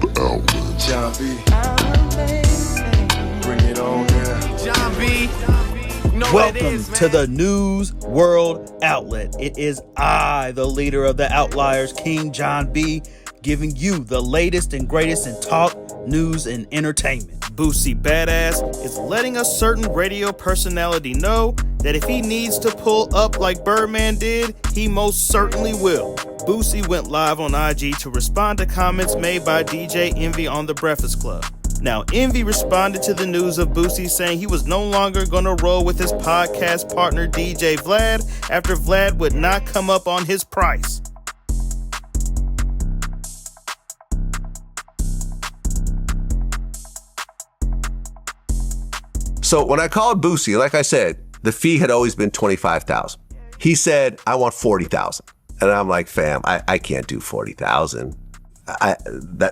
World Outlet. John B. Bring it on now. John B. Welcome to the News World Outlet. It is I, the leader of the Outliers, King John B., giving you the latest and greatest in talk, news, and entertainment. Boosie Badass is letting a certain radio personality know that if he needs to pull up like Birdman did, he most certainly will. Boosie went live on IG to respond to comments made by DJ Envy on The Breakfast Club. Now, Envy responded to the news of Boosie saying he was no longer going to roll with his podcast partner DJ Vlad after Vlad would not come up on his price. So when I called Boosie, like I said, the fee had always been $25,000. He said, I want $40,000. And I'm like, fam, I can't do $40,000.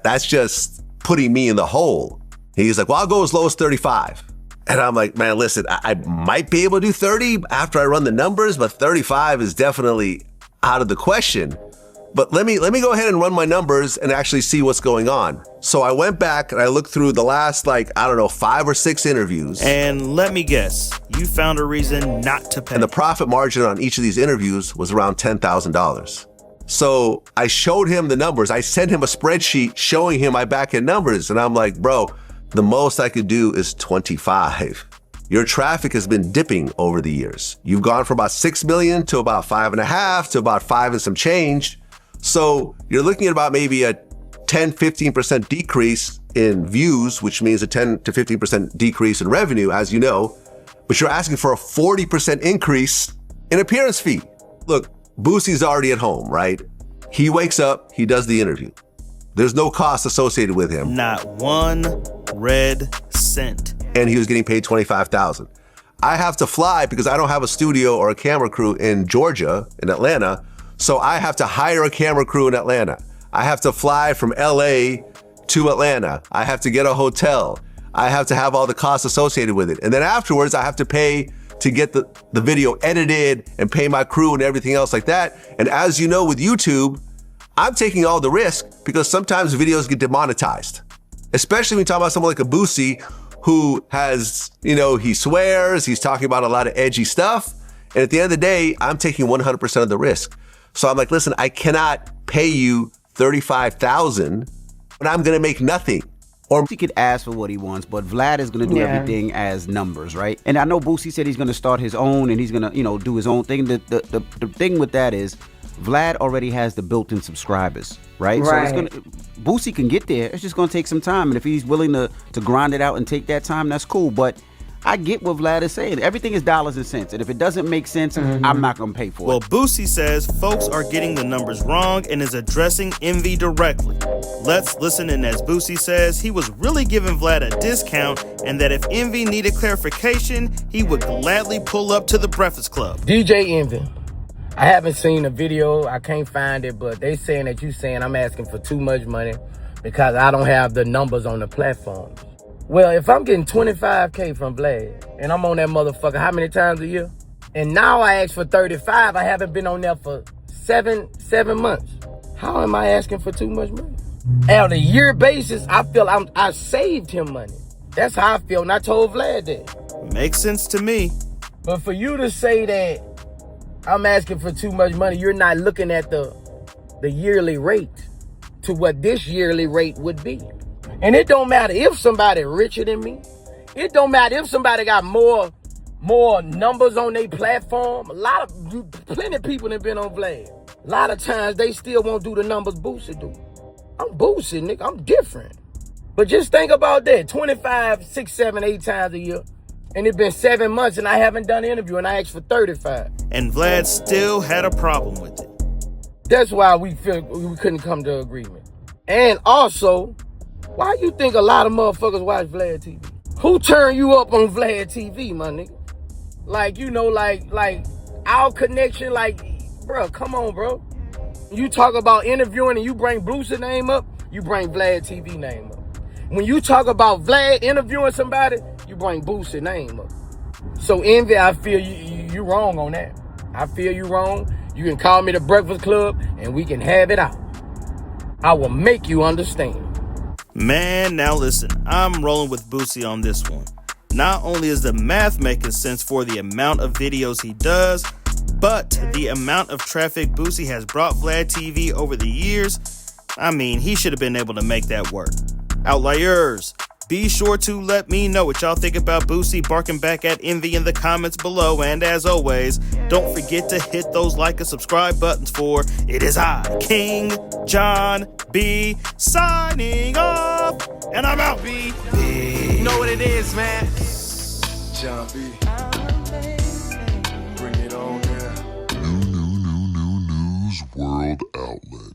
That's just putting me in the hole. He's like, well, I'll go as low as 35. And I'm like, man, listen, I might be able to do 30 after I run the numbers, but 35 is definitely out of the question. But let me go ahead and run my numbers and actually see what's going on. So I went back and I looked through the last, 5 or 6 interviews. And let me guess, you found a reason not to pay. And the profit margin on each of these interviews was around $10,000. So I showed him the numbers. I sent him a spreadsheet showing him my back-end numbers. And I'm like, bro, the most I could do is 25. Your traffic has been dipping over the years. You've gone from about 6 million to about 5.5 to about 5 and some change. So you're looking at about maybe a 10, 15% decrease in views, which means a 10 to 15% decrease in revenue, as you know, but you're asking for a 40% increase in appearance fee. Look, Boosie's already at home, right? He wakes up, he does the interview. There's no cost associated with him. Not one red cent. And he was getting paid $25,000. I have to fly because I don't have a studio or a camera crew in Georgia, in Atlanta. So I have to hire a camera crew in Atlanta. I have to fly from LA to Atlanta. I have to get a hotel. I have to have all the costs associated with it. And then afterwards, I have to pay to get the video edited and pay my crew and everything else like that. And as you know, with YouTube, I'm taking all the risk because sometimes videos get demonetized, especially when you talk about someone like a Boosie who has, he swears, he's talking about a lot of edgy stuff. And at the end of the day, I'm taking 100% of the risk. So I'm like, listen, I cannot pay you $35,000 when I'm going to make nothing. Or he could ask for what he wants, but Vlad is going to do everything as numbers, right? And I know Boosie said he's going to start his own and he's going to, do his own thing. The thing with that is Vlad already has the built-in subscribers, right? So Boosie can get there. It's just going to take some time. And if he's willing to grind it out and take that time, that's cool. But I get what Vlad is saying. Everything is dollars and cents. And if it doesn't make sense, I'm not going to pay for it. Well, Boosie says folks are getting the numbers wrong and is addressing Envy directly. Let's listen in as Boosie says he was really giving Vlad a discount and that if Envy needed clarification, he would gladly pull up to the Breakfast Club. DJ Envy, I haven't seen a video. I can't find it, but they saying that you saying I'm asking for too much money because I don't have the numbers on the platform. Well, if I'm getting $25K from Vlad and I'm on that motherfucker how many times a year? And now I ask for 35, I haven't been on there for seven months. How am I asking for too much money? On a year basis, I feel I saved him money. That's how I feel, and I told Vlad that. Makes sense to me. But for you to say that I'm asking for too much money, you're not looking at the yearly rate to what this yearly rate would be. And it don't matter if somebody richer than me. It don't matter if somebody got more numbers on their platform. Plenty of people that been on Vlad. A lot of times they still won't do the numbers Boosie do. I'm Boosie, nigga. I'm different. But just think about that. 25, 6, 7, 8 times a year. And it's been 7 months and I haven't done an interview and I asked for 35. And Vlad still had a problem with it. That's why we feel we couldn't come to agreement. And also, why you think a lot of motherfuckers watch Vlad TV? Who turned you up on Vlad TV, my nigga? Like our connection, bro, come on, bro. You talk about interviewing and you bring Bruce's name up, you bring Vlad TV name up. When you talk about Vlad interviewing somebody, you bring Boosie's name up. So Envy, I feel you wrong on that. I feel you wrong. You can call me the Breakfast Club and we can have it out. I will make you understand. Man, now listen, I'm rolling with Boosie on this one. Not only is the math making sense for the amount of videos he does, but the amount of traffic Boosie has brought Vlad TV over the years, I mean, he should have been able to make that work. Outliers, be sure to let me know what y'all think about Boosie barking back at envy in the comments below, and as always, don't forget to hit those like and subscribe buttons for it is I, King John B, signing off, and I'm out. B. You know what it is, man. John B. Bring it on, yeah. New News World Outlet.